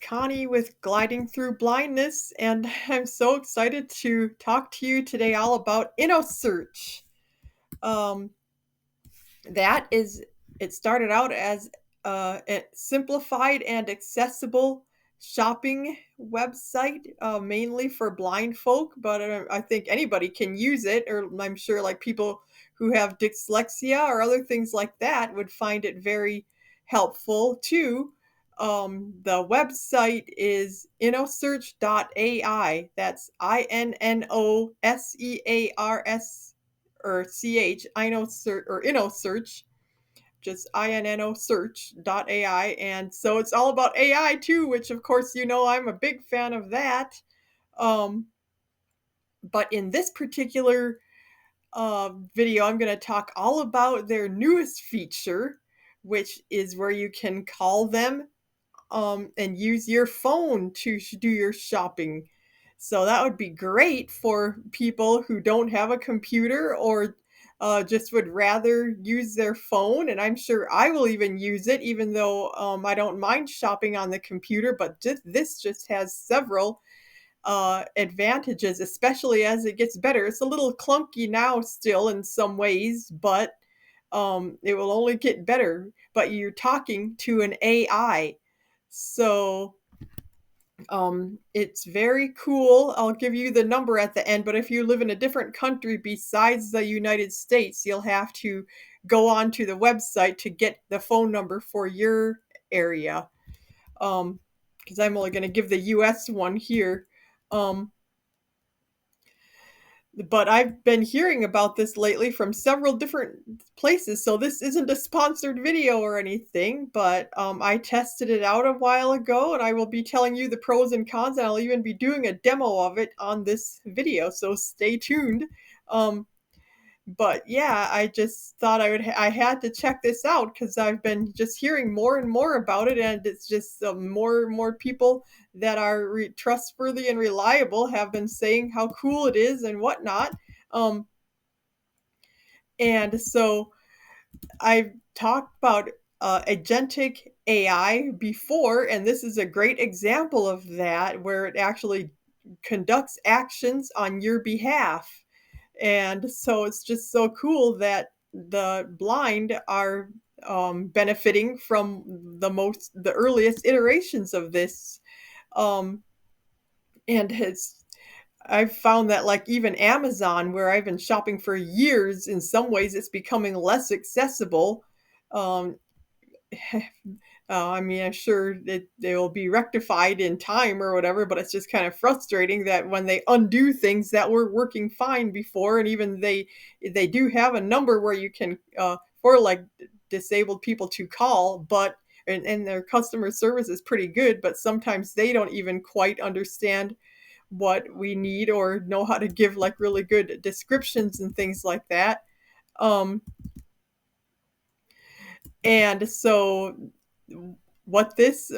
Connie with Gliding Through Blindness, and I'm so excited to talk to you today all about Innosearch. Um, that is, it started out as a simplified and accessible shopping website, mainly for blind folk, but I think anybody can use it, or I'm sure like people who have dyslexia or other things like that would find it very helpful too. The website is innosearch.ai. That's INNOSEARS or CH, Innosearch or Innosearch, just INNO search.ai. And so it's all about AI too, which of course, I'm a big fan of that. Um, but in this particular video, I'm going to talk all about their newest feature, which is where you can call them and use your phone to do your shopping. So that would be great for people who don't have a computer or just would rather use their phone. And I'm sure I will even use it, even though I don't mind shopping on the computer. But this just has several advantages, especially as it gets better. It's a little clunky now still in some ways, but it will only get better. But you're talking to an AI. So it's very cool. I'll give you the number at the end, but if you live in a different country besides the United States, you'll have to go on to the website to get the phone number for your area. Because I'm only going to give the US one here. Um, but I've been hearing about this lately from several different places. So this isn't a sponsored video or anything, but I tested it out a while ago and I will be telling you the pros and cons, and I'll even be doing a demo of it on this video. So stay tuned. Um, but yeah, I just thought I had to check this out because I've been just hearing more and more about it, and it's just more and more people that are trustworthy and reliable have been saying how cool it is and whatnot. Um, and so I've talked about agentic AI before, and this is a great example of that, where it actually conducts actions on your behalf. And so it's just so cool that the blind are benefiting from the earliest iterations of this. Um, and it's I've found that like even Amazon, where I've been shopping for years, in some ways it's becoming less accessible. Um, I mean, I'm sure that they will be rectified in time or whatever, but it's just kind of frustrating that when they undo things that were working fine before, and even they do have a number where you can for like disabled people to call, but and their customer service is pretty good, but sometimes they don't even quite understand what we need or know how to give like really good descriptions and things like that. Um, and so what this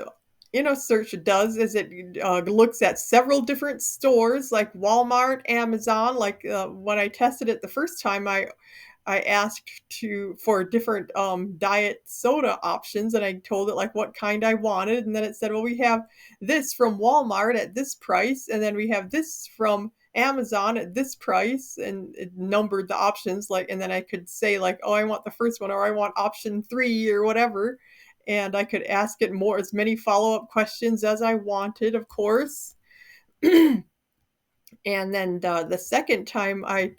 search does is it looks at several different stores like Walmart, Amazon. Like when I tested it the first time, I asked for different diet soda options, and I told it like what kind I wanted, and then it said, well, we have this from Walmart at this price, and then we have this from Amazon at this price, and it numbered the options, like, and then I could say like, oh, I want the first one, or I want option 3 or whatever, and I could ask it more, as many follow-up questions as I wanted, of course. And then the second time I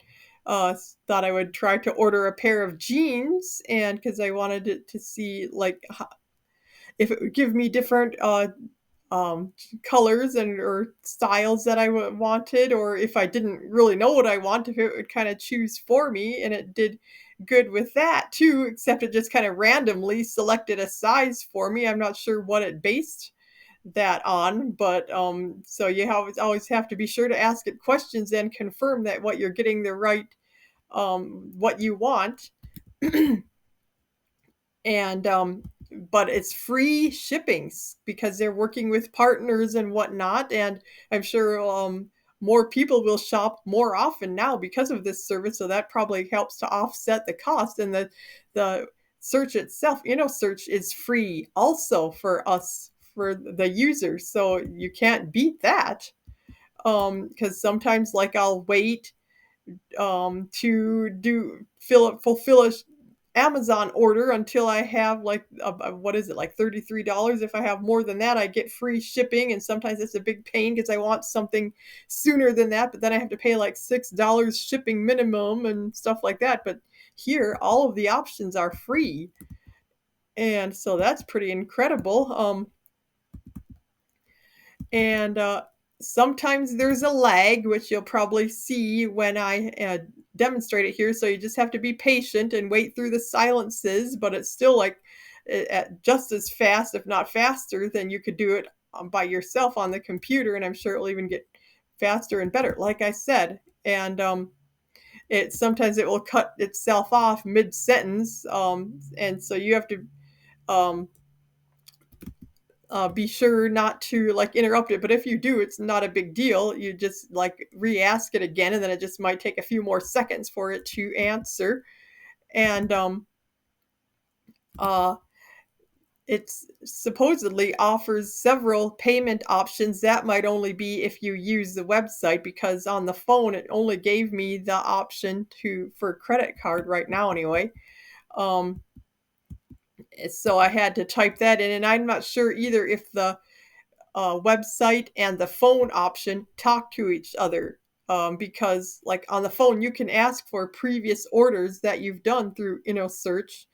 uh, thought I would try to order a pair of jeans, and because I wanted it to see like if it would give me different um, colors and or styles that wanted, or if I didn't really know what I want, if it would kind of choose for me, and it did good with that too. Except it just kind of randomly selected a size for me. I'm not sure what it based that on, but so you always have to be sure to ask it questions and confirm that what you're getting the right what you want. And but it's free shippings because they're working with partners and whatnot, and I'm sure more people will shop more often now because of this service, so that probably helps to offset the cost. And the search itself, search is free also for us for the user. So you can't beat that. Because sometimes like I'll wait to do fulfill a Amazon order until I have like what is it, like $33. If I have more than that, I get free shipping, and sometimes it's a big pain because I want something sooner than that, but then I have to pay like $6 shipping minimum and stuff like that. But here, all of the options are free, and so that's pretty incredible. And sometimes there's a lag, which you'll probably see when I demonstrate it here. So you just have to be patient and wait through the silences, but it's still like just as fast, if not faster, than you could do it by yourself on the computer. And I'm sure it'll even get faster and better, like I said. And it sometimes it will cut itself off mid sentence, and so you have to um, be sure not to like interrupt it. But if you do, it's not a big deal. You just like re-ask it again, and then it just might take a few more seconds for it to answer. And uh, it's supposedly offers several payment options. That might only be if you use the website, because on the phone it only gave me the option to for credit card right now anyway. Um, so I had to type that in, and I'm not sure either if the website and the phone option talk to each other, because like on the phone you can ask for previous orders that you've done through Innosearch,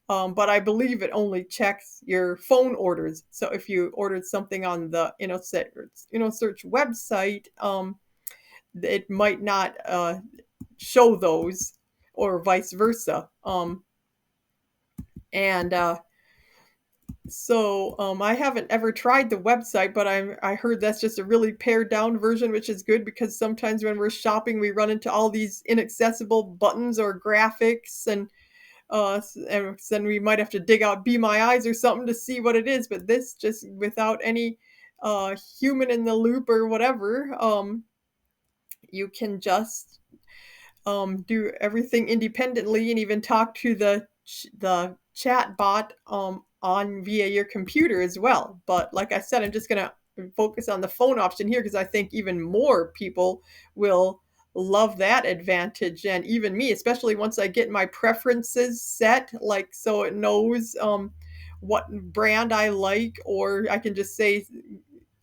but I believe it only checks your phone orders. So if you ordered something on the Innosearch website, it might not show those, or vice versa. And So I haven't ever tried the website, but I heard that's just a really pared down version, which is good because sometimes when we're shopping, we run into all these inaccessible buttons or graphics, and then we might have to dig out Be My Eyes or something to see what it is. But this just without any human in the loop or whatever, you can just do everything independently and even talk to the chat bot on via your computer as well. But like I said, I'm just gonna focus on the phone option here because I think even more people will love that advantage, and even me, especially once I get my preferences set, like so it knows what brand I like, or I can just say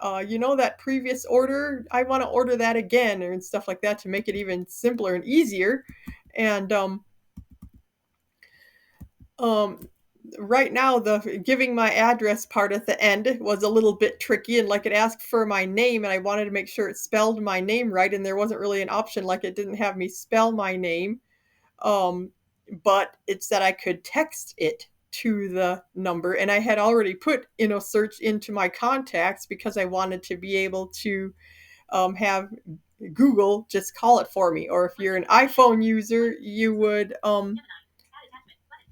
that previous order, I want to order that again, and stuff like that to make it even simpler and easier. And um, right now, the giving my address part at the end was a little bit tricky, and like it asked for my name, and I wanted to make sure it spelled my name right, and there wasn't really an option, like it didn't have me spell my name. Um, but it said I could text it to the number, and I had already put Innosearch into my contacts because I wanted to be able to have Google just call it for me. Or if you're an iPhone user, you would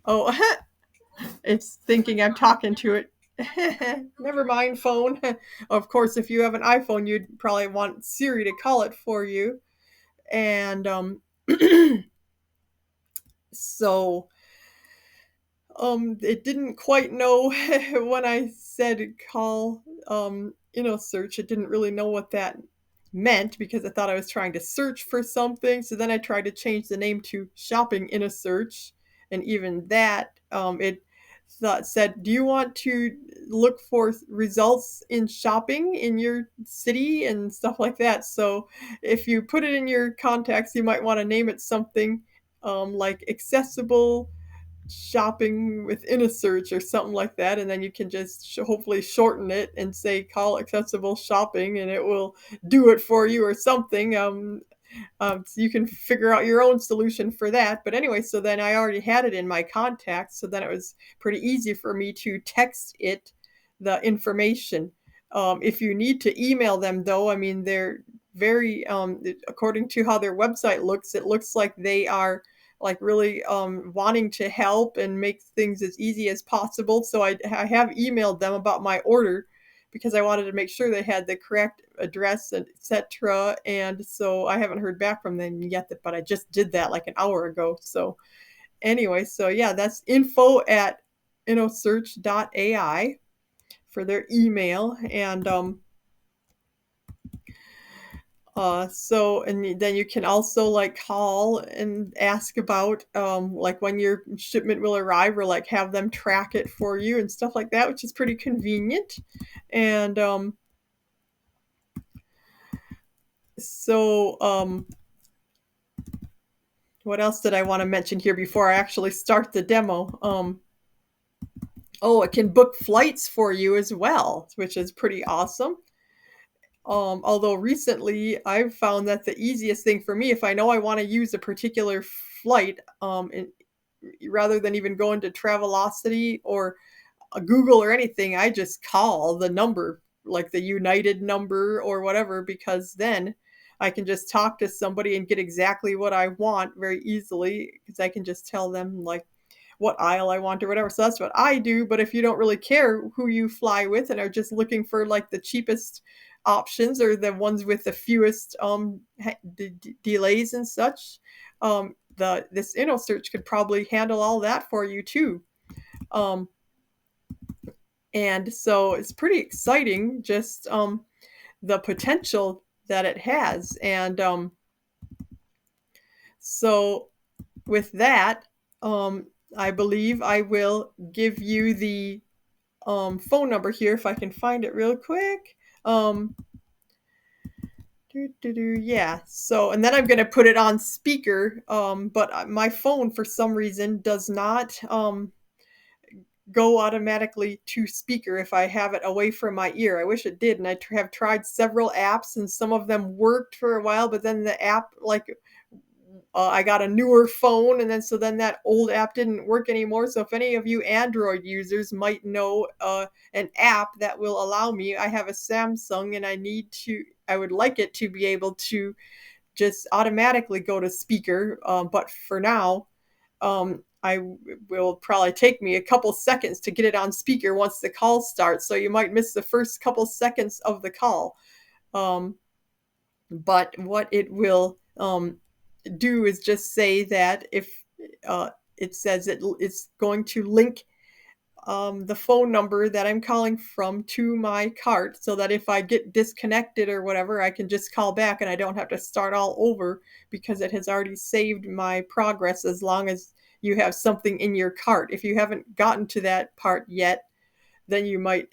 oh, it's thinking I'm talking to it. Never mind, phone. Of course, if you have an iPhone, you'd probably want Siri to call it for you. And so it didn't quite know when I said call Innosearch. It didn't really know what that meant because I thought I was trying to search for something. So then I tried to change the name to Shopping Innosearch, and even that it said, "Do you want to look for results in shopping in your city and stuff like that?" So if you put it in your contacts, you might want to name it something like accessible shopping within a search or something like that, and then you can just hopefully shorten it and say call accessible shopping, and it will do it for you or something. So you can figure out your own solution for that. But anyway, so then I already had it in my contacts, so then it was pretty easy for me to text it the information. If you need to email them, though, I mean, they're very, according to how their website looks, it looks like they are like really wanting to help and make things as easy as possible. So I have emailed them about my order because I wanted to make sure they had the correct address and etc. And so I haven't heard back from them yet, but I just did that like an hour ago. So anyway, so yeah, that's info at innosearch.ai for their email. And so, and then you can also like call and ask about like when your shipment will arrive, or like have them track it for you and stuff like that, which is pretty convenient. And so what else did I want to mention here before I actually start the demo? Oh, it can book flights for you as well, which is pretty awesome. Although recently I've found that the easiest thing for me, if I know I want to use a particular flight, rather than even going to Travelocity or Google or anything, I just call the number, like the United number or whatever, because then I can just talk to somebody and get exactly what I want very easily, because I can just tell them like what aisle I want or whatever. So that's what I do. But if you don't really care who you fly with and are just looking for like the cheapest options or the ones with the fewest delays and such, the this Innosearch could probably handle all that for you too. Um, and so it's pretty exciting, just the potential that it has. And so with that, I believe I will give you the phone number here if I can find it real quick. Yeah. So, and then I'm going to put it on speaker. But my phone, for some reason, does not go automatically to speaker if I have it away from my ear. I wish it did, and I have tried several apps, and some of them worked for a while, but then the app, like, I got a newer phone, and then that old app didn't work anymore. So if any of you Android users might know an app that will allow me, I have a Samsung, and I would like it to be able to just automatically go to speaker. But for now, I will probably take me a couple seconds to get it on speaker once the call starts. So you might miss the first couple seconds of the call. Um, but what it will do is just say that if it says it's going to link the phone number that I'm calling from to my cart, so that if I get disconnected or whatever, I can just call back and I don't have to start all over, because it has already saved my progress as long as you have something in your cart. If you haven't gotten to that part yet, then you might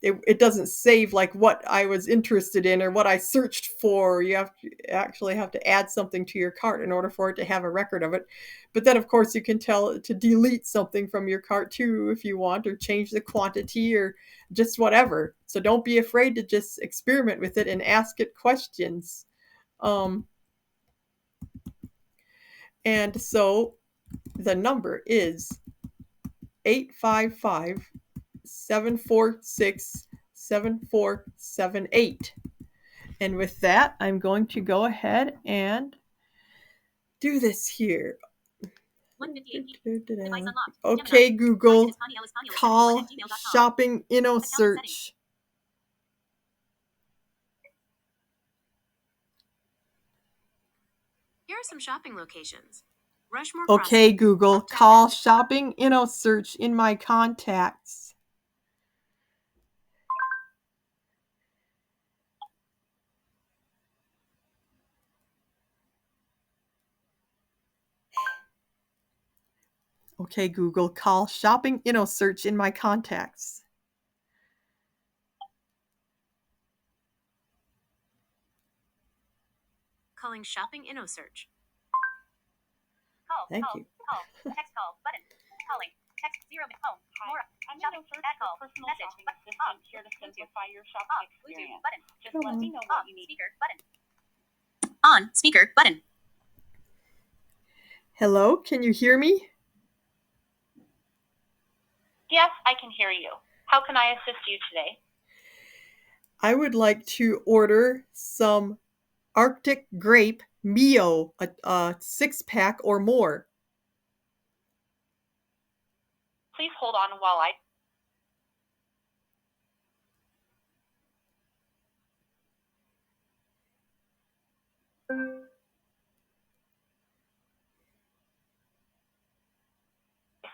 it doesn't save like what I was interested in or what I searched for. You actually have to add something to your cart in order for it to have a record of it. But then, of course, you can tell it to delete something from your cart too if you want, or change the quantity or just whatever. So don't be afraid to just experiment with it and ask it questions. Um, and so the number is 855 746 7478. And with that, I'm going to go ahead and do this here. Okay, Google, call shopping Innosearch. Here are some shopping locations. Rushmore Okay, Google, call shopping Innosearch in my contacts. Okay, Google, call shopping Innosearch in my contacts. Calling shopping Innosearch. Thank you. Call. Text call. Button. Calling. Text 0 home. More. Shopping. Add call. Personal shopping assistant here to simplify your shopping experience. Button. Just let me know what you need. Speaker. Button. On. Speaker. Button. Hello, can you hear me? Yes, I can hear you. How can I assist you today? I would like to order some Arctic grape Mio, a 6-pack or more. Please hold on while I...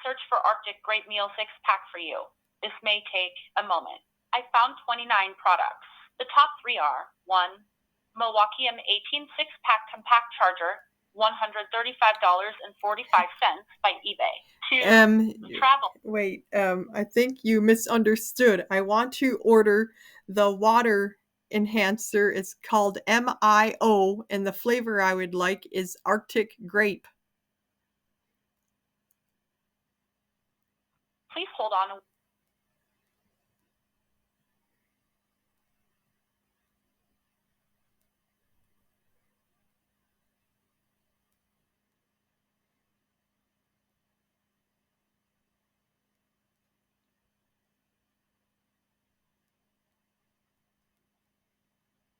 search for Arctic Grape Meal 6-pack for you. This may take a moment. I found 29 products. The top 3 are 1. Milwaukee M18 6-pack compact charger, $135.45 by eBay. 2. Travel. Wait, I think you misunderstood. I want to order the water enhancer. It's called MIO, and the flavor I would like is Arctic grape. Please hold on.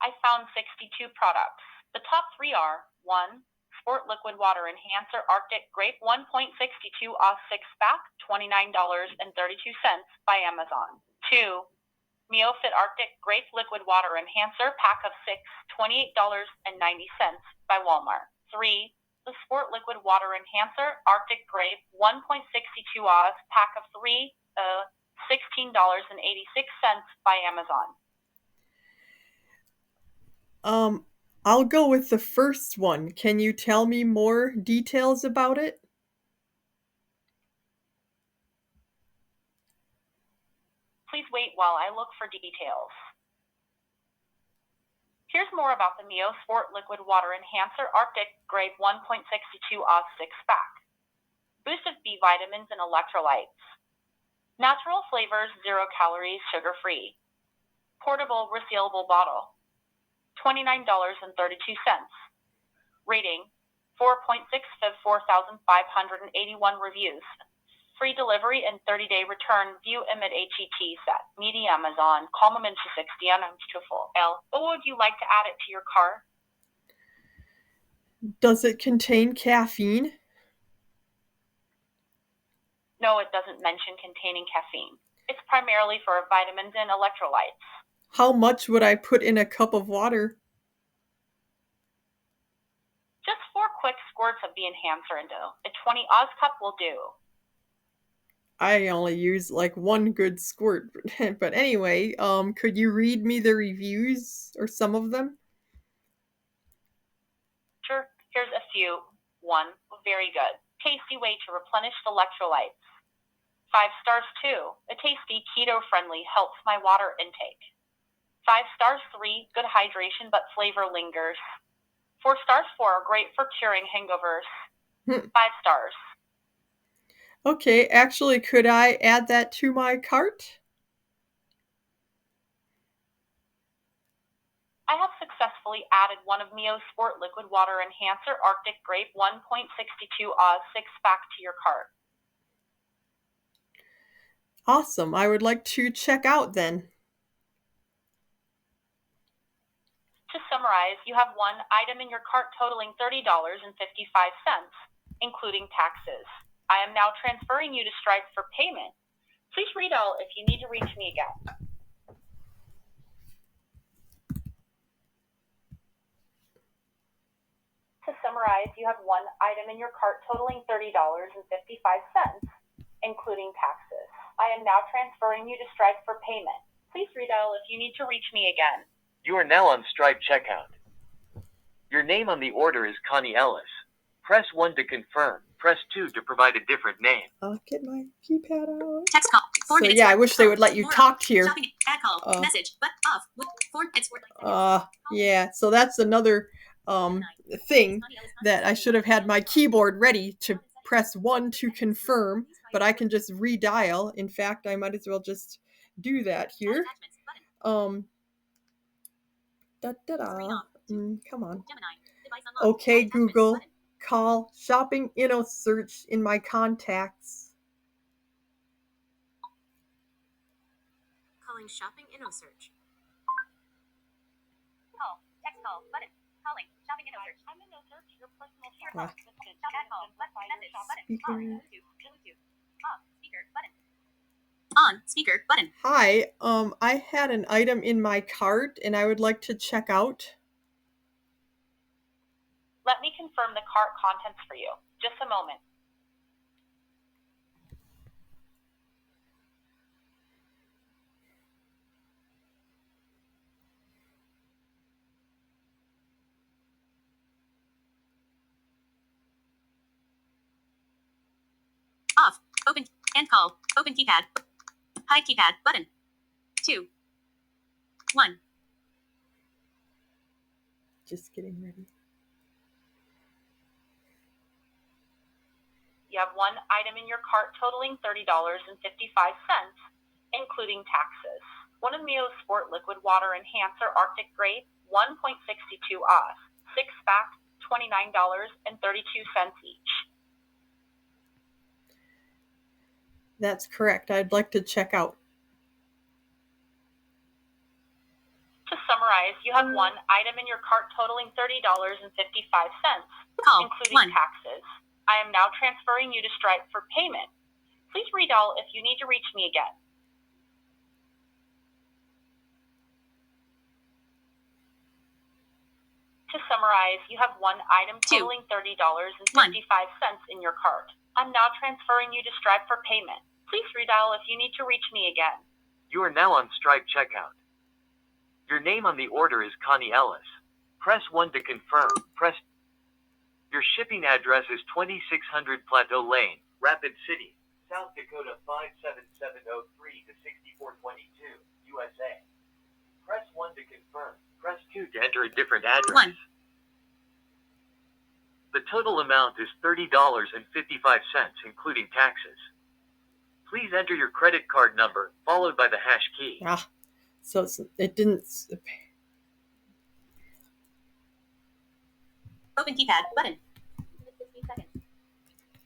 I found 62 products. The top 3 are 1. Sport liquid water enhancer Arctic grape 1.62 off 6-pack, $29.32 by Amazon. 2. Meofit Arctic grape liquid water enhancer pack of 6, $28.90 by Walmart. 3. The Sport liquid water enhancer Arctic grape 1.62 oz pack of 3, $16.86 by Amazon. I'll go with the first one. Can you tell me more details about it? Please wait while I look for details. Here's more about the Mio Sport Liquid Water Enhancer Arctic Grape 1.62 oz 6-pack. Boost of B vitamins and electrolytes. Natural flavors, 0 calories, sugar-free. Portable resealable bottle. $29.32. Rating, 4.6 of 4,581 reviews. Free delivery and 30-day return. View image HET set. Media Amazon. Comment to 60 to full. Would you like to add it to your cart? Does it contain caffeine? No, it doesn't mention containing caffeine. It's primarily for vitamins and electrolytes. How much would I put in a cup of water? Just 4 quick squirts of the enhancer into a 20 oz cup will do. I only use like one good squirt. But anyway, could you read me the reviews or some of them? Sure, here's a few. 1. Very good. Tasty way to replenish electrolytes. 5 stars 2. A tasty keto-friendly helps my water intake. 5 stars 3. Good hydration but flavor lingers. 4 stars 4. Great for curing hangovers. 5 stars. Okay, actually, could I add that to my cart? I have successfully added one of Mio's Sport Liquid Water Enhancer Arctic Grape 1.62 oz 6-pack to your cart. Awesome. I would like to check out then. To summarize, you have one item in your cart totaling $30.55, including taxes. I am now transferring you to Stripe for payment. Please read all if you need to reach me again. To summarize, you have one item in your cart totaling $30.55, including taxes. I am now transferring you to Stripe for payment. Please redial if you need to reach me again. You are now on Stripe checkout. Your name on the order is Connie Ellis. Press 1 to confirm. Press 2 to provide a different name. I'll get my keypad out. Text call. 4 So minutes. yeah, I wish they would let you talk here. Shopping. Add call. Message. But off. 4 minutes. Yeah, so that's another thing that I should have had my keyboard ready to press 1 to confirm, but I can just redial. In fact, I might as well just do that here. Come on. Okay, Google, call shopping Innosearch in my contacts. Calling shopping Innosearch. Call. Text call. Button. Calling. Shopping Innosearch. I'm Innosearch. Your personal shopping assistant. Chat call. Message. Button. Bluetooth. Off. Speaker. Button. On. Speaker. Button. Hi, I had an item in my cart and I would like to check out. Let me confirm the cart contents for you. Just a moment. Open. End call. Open keypad. Hide keypad. Button. 2. 1. Just getting ready. You have one item in your cart totaling $30.55, including taxes. One of Mio's Sport Liquid Water Enhancer Arctic Grape, 1.62 oz. 6-pack, $29.32 each. That's correct. I'd like to check out. To summarize, you have one item in your cart totaling $30.55, including taxes. I am now transferring you to Stripe for payment. Please redial if you need to reach me again. To summarize, you have one item totaling $30.55 in your cart. I'm now transferring you to Stripe for payment. Please redial if you need to reach me again. You are now on Stripe checkout. Your name on the order is Connie Ellis. Press 1 to confirm. Your shipping address is 2600 Plateau Lane, Rapid City, South Dakota 57703 to 6422, USA. Press 1 to confirm. Press 2 to enter a different address. 1. The total amount is $30.55, including taxes. Please enter your credit card number, followed by the hash key. So it didn't. Open keypad button.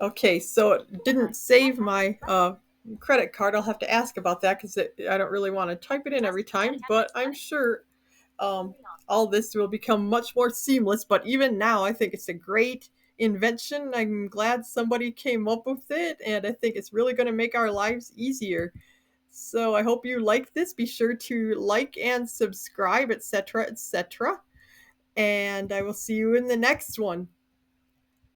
Okay, so it didn't save my credit card. I'll have to ask about that because I don't really want to type it in every time. But I'm sure all this will become much more seamless. But even now, I think it's a great invention. I'm glad somebody came up with it, and I think it's really going to make our lives easier. So I hope you like this. Be sure to like and subscribe, etc., etc. And I will see you in the next one.